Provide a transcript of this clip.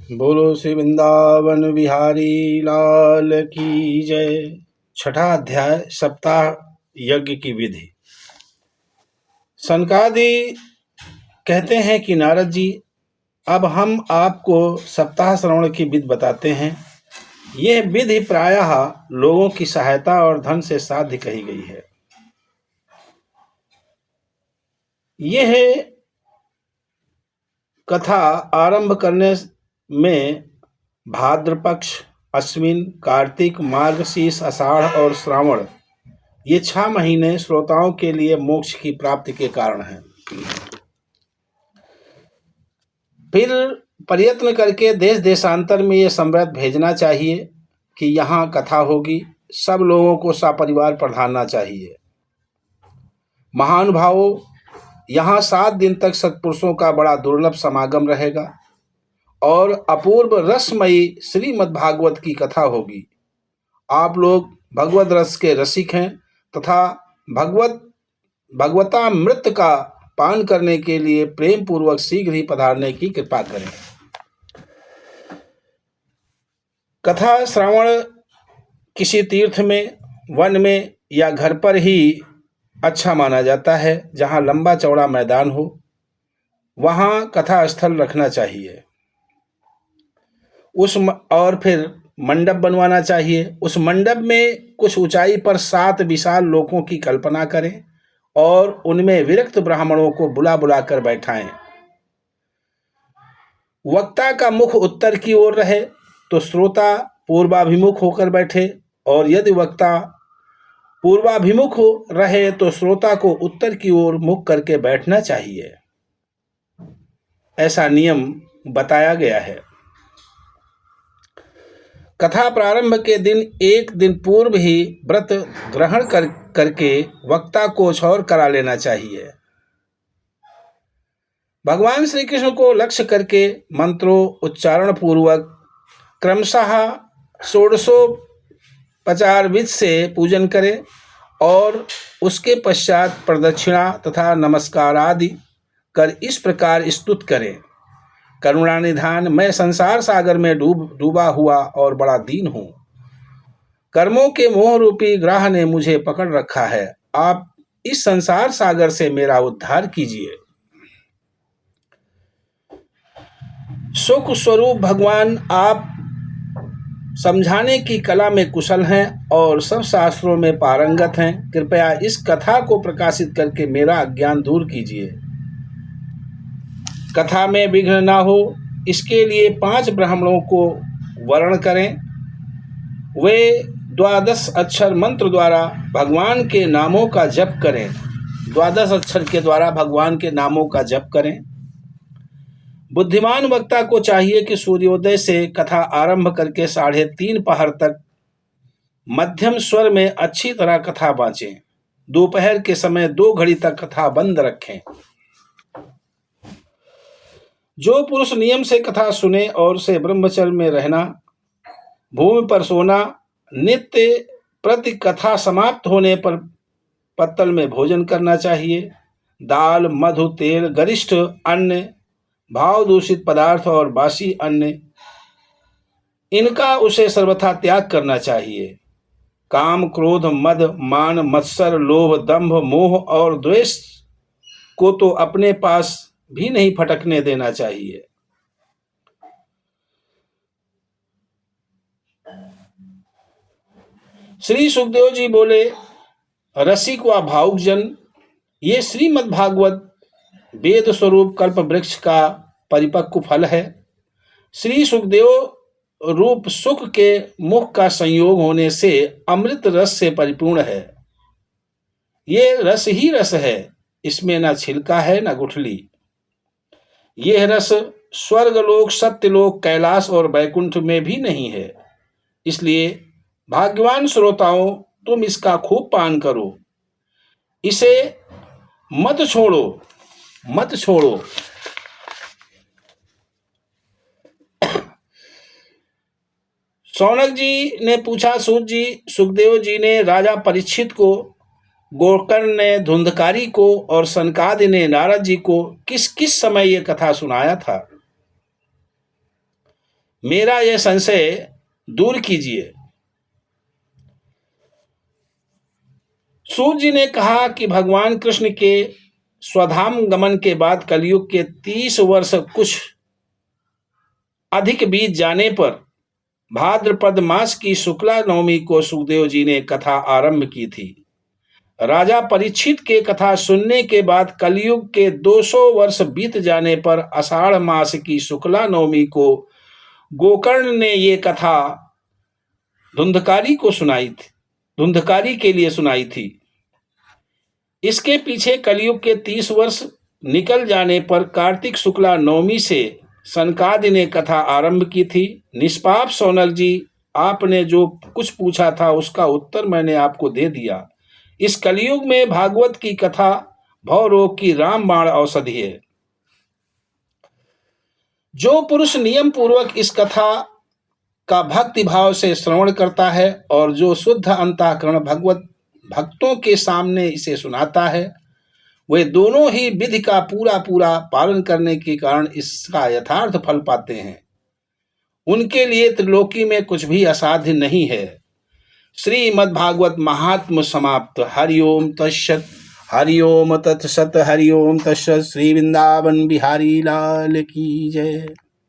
बोलो श्री वृंदावन बिहारी लाल की जय। छठा अध्याय सप्ताह यज्ञ की विधि। सनकादि कहते हैं कि नारद जी, अब हम आपको सप्ताह श्रवण की विधि बताते हैं। यह विधि प्रायः लोगों की सहायता और धन से साध्य कही गई है। यह कथा आरंभ करने में भाद्रपक्ष, अश्विन, कार्तिक, मार्गशीर्ष, आषाढ़ और श्रावण ये 6 महीने श्रोताओं के लिए मोक्ष की प्राप्ति के कारण हैं। फिर प्रयत्न करके देश देशांतर में ये संवाद भेजना चाहिए कि यहाँ कथा होगी, सब लोगों को सपरिवार पधारना चाहिए। महानुभावों, यहाँ 7 दिन तक सत्पुरुषों का बड़ा दुर्लभ समागम रहेगा और अपूर्व रसमयी श्रीमद् भागवत की कथा होगी। आप लोग भगवत रस के रसिक हैं तथा भगवतामृत का पान करने के लिए प्रेम पूर्वक शीघ्र ही पधारने की कृपा करें। कथा श्रवण किसी तीर्थ में, वन में या घर पर ही अच्छा माना जाता है। जहाँ लंबा चौड़ा मैदान हो वहाँ कथा स्थल रखना चाहिए। और फिर मंडप बनवाना चाहिए। उस मंडप में कुछ ऊंचाई पर 7 विशाल लोकों की कल्पना करें और उनमें विरक्त ब्राह्मणों को बुला बुला कर बैठाएं। वक्ता का मुख उत्तर की ओर रहे तो श्रोता पूर्वाभिमुख होकर बैठे, और यदि वक्ता पूर्वाभिमुख रहे तो श्रोता को उत्तर की ओर मुख करके बैठना चाहिए। ऐसा नियम बताया गया है। कथा प्रारंभ के दिन 1 दिन पूर्व ही व्रत ग्रहण करके वक्ता को छौर करा लेना चाहिए। भगवान श्री कृष्ण को लक्ष्य करके मंत्रों उच्चारण पूर्वक क्रमशः षोडशोपचार विधि से पूजन करें और उसके पश्चात प्रदक्षिणा तथा नमस्कार आदि कर इस प्रकार स्तुत करें। करुणानिधान, मैं संसार सागर में डूबा हुआ और बड़ा दीन हूँ। कर्मों के मोह रूपी ग्राह ने मुझे पकड़ रखा है। आप इस संसार सागर से मेरा उद्धार कीजिए। सुख स्वरूप भगवान, आप समझाने की कला में कुशल हैं और सब शास्त्रों में पारंगत हैं। कृपया इस कथा को प्रकाशित करके मेरा अज्ञान दूर कीजिए। कथा में विघ्न ना हो, इसके लिए 5 ब्राह्मणों को वर्ण करें। वे 12 अक्षर मंत्र द्वारा भगवान के नामों का जप करें। 12 अक्षर के द्वारा भगवान के नामों का जप करें। बुद्धिमान वक्ता को चाहिए कि सूर्योदय से कथा आरंभ करके 3:30 पहर तक मध्यम स्वर में अच्छी तरह कथा बाँचें। दोपहर के समय 2 घड़ी तक कथा बंद रखें। जो पुरुष नियम से कथा सुने और उसे ब्रह्मचर्य में रहना, भूमि पर सोना, नित्य प्रति कथा समाप्त होने पर पत्तल में भोजन करना चाहिए। दाल, मधु, तेल, गरिष्ठ अन्न, भाव दूषित पदार्थ और बासी अन्न, इनका उसे सर्वथा त्याग करना चाहिए। काम, क्रोध, मद, मान, मत्सर, लोभ, दंभ, मोह और द्वेष को तो अपने पास भी नहीं फटकने देना चाहिए। श्री सुखदेव जी बोले, रसिक व भावुक जन, ये श्रीमद् भागवत वेद स्वरूप कल्प वृक्ष का परिपक्व फल है। श्री सुखदेव रूप सुख के मुख का संयोग होने से अमृत रस से परिपूर्ण है। ये रस ही रस है, इसमें न छिलका है न गुठली। यह रस स्वर्गलोक, सत्यलोक, कैलाश और वैकुंठ में भी नहीं है। इसलिए भाग्यवान श्रोताओं, तुम इसका खूब पान करो। इसे मत छोड़ो, मत छोड़ो। शौनक जी ने पूछा, सूत जी, सुखदेव जी ने राजा परीक्षित को, गोकर्ण ने धुंधकारी को और सनकादि ने नारद जी को किस किस समय ये कथा सुनाया था? मेरा यह संशय दूर कीजिए। सूत जी ने कहा कि भगवान कृष्ण के स्वधाम गमन के बाद कलयुग के 30 वर्ष कुछ अधिक बीत जाने पर भाद्रपद मास की शुक्ला नवमी को सुखदेव जी ने कथा आरंभ की थी। राजा परीक्षित के कथा सुनने के बाद कलयुग के 200 वर्ष बीत जाने पर आषाढ़ मास की शुक्ला नवमी को गोकर्ण ने ये कथा धुंधकारी को सुनाई थी, धुंधकारी के लिए सुनाई थी। इसके पीछे कलयुग के 30 वर्ष निकल जाने पर कार्तिक शुक्ला नवमी से सनकादि ने कथा आरंभ की थी। निष्पाप सौनक जी, आपने जो कुछ पूछा था उसका उत्तर मैंने आपको दे दिया। इस कलयुग में भागवत की कथा भवरोग की रामबाण औषधि है। जो पुरुष नियम पूर्वक इस कथा का भक्ति भाव से श्रवण करता है और जो शुद्ध अंतःकरण भगवत भक्तों के सामने इसे सुनाता है, वे दोनों ही विधि का पूरा पूरा पालन करने के कारण इसका यथार्थ फल पाते हैं। उनके लिए त्रिलोकी में कुछ भी असाध्य नहीं है। श्रीमद्भागवत महात्म समाप्त। हरिओम तत्सत। हरिओम तत्सत। हरिओम तत्सत। श्री वृंदावन बिहारी लाल की जय।